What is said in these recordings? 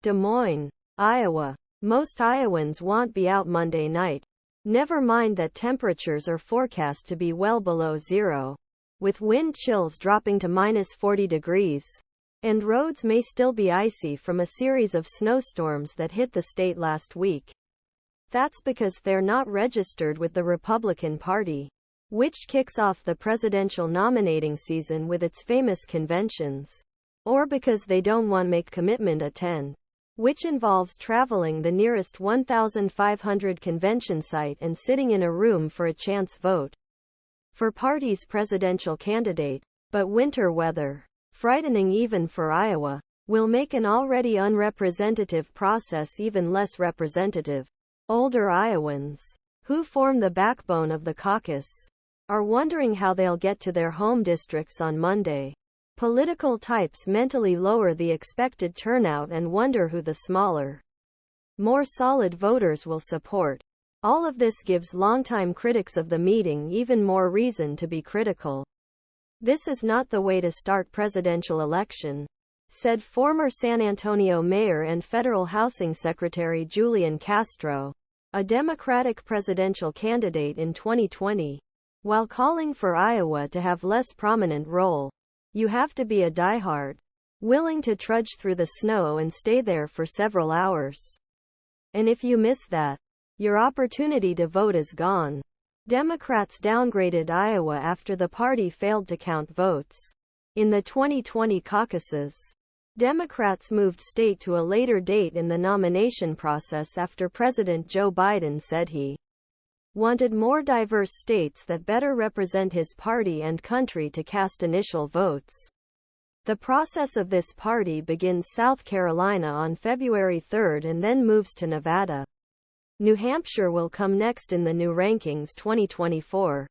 Des Moines, Iowa. Most Iowans won't be out Monday night. Never mind that temperatures are forecast to be well below zero, with wind chills dropping to -40 degrees. And roads may still be icy from a series of snowstorms that hit the state last week. That's because they're not registered with the Republican Party, which kicks off the presidential nominating season with its famous conventions. Or because they don't want to make commitment attend, which involves traveling the nearest 1,500 convention site and sitting in a room for a chance vote for party's presidential candidate. But winter weather, frightening even for Iowa, will make an already unrepresentative process even less representative. Older Iowans, who form the backbone of the caucus, are wondering how they'll get to their home districts on Monday. Political types mentally lower the expected turnout and wonder who the smaller, more solid voters will support. All of this gives longtime critics of the meeting even more reason to be critical. This is not the way to start presidential election, said former San Antonio Mayor and Federal Housing Secretary Julian Castro, a Democratic presidential candidate in 2020. While calling for Iowa to have less prominent role, you have to be a diehard, willing to trudge through the snow and stay there for several hours. And if you miss that, your opportunity to vote is gone. Democrats downgraded Iowa after the party failed to count votes in the 2020 caucuses. Democrats moved state to a later date in the nomination process after President Joe Biden said he wanted more diverse states that better represent his party and country to cast initial votes. The process of this party begins South Carolina on February 3 and then moves to Nevada. New Hampshire will come next in the new rankings 2024.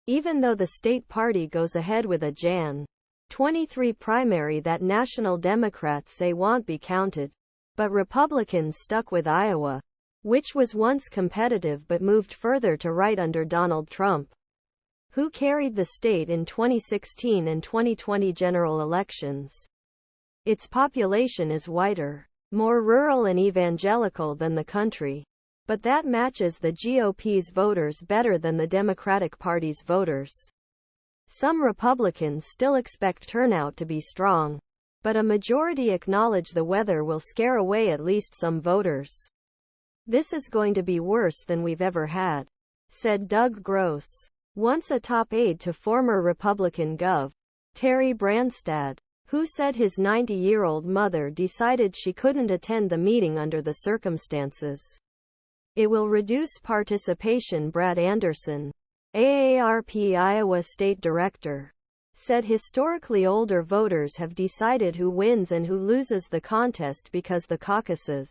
Even though the state party goes ahead with a Jan. 23 primary that national Democrats say won't be counted, but Republicans stuck with Iowa, which was once competitive but moved further to right under Donald Trump, who carried the state in 2016 and 2020 general elections. Its population is whiter, more rural and evangelical than the country, but that matches the GOP's voters better than the Democratic Party's voters. Some Republicans still expect turnout to be strong, but a majority acknowledge the weather will scare away at least some voters. This is going to be worse than we've ever had, said Doug Gross, once a top aide to former Republican Gov. Terry Branstad, who said his 90-year-old mother decided she couldn't attend the meeting under the circumstances. It will reduce participation. Brad Anderson, AARP Iowa State Director, said historically older voters have decided who wins and who loses the contest because the caucuses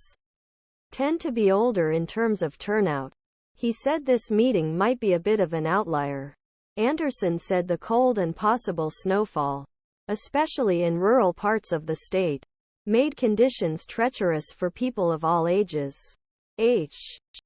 tend to be older in terms of turnout. He said this meeting might be a bit of an outlier. Anderson said the cold and possible snowfall, especially in rural parts of the state, made conditions treacherous for people of all ages.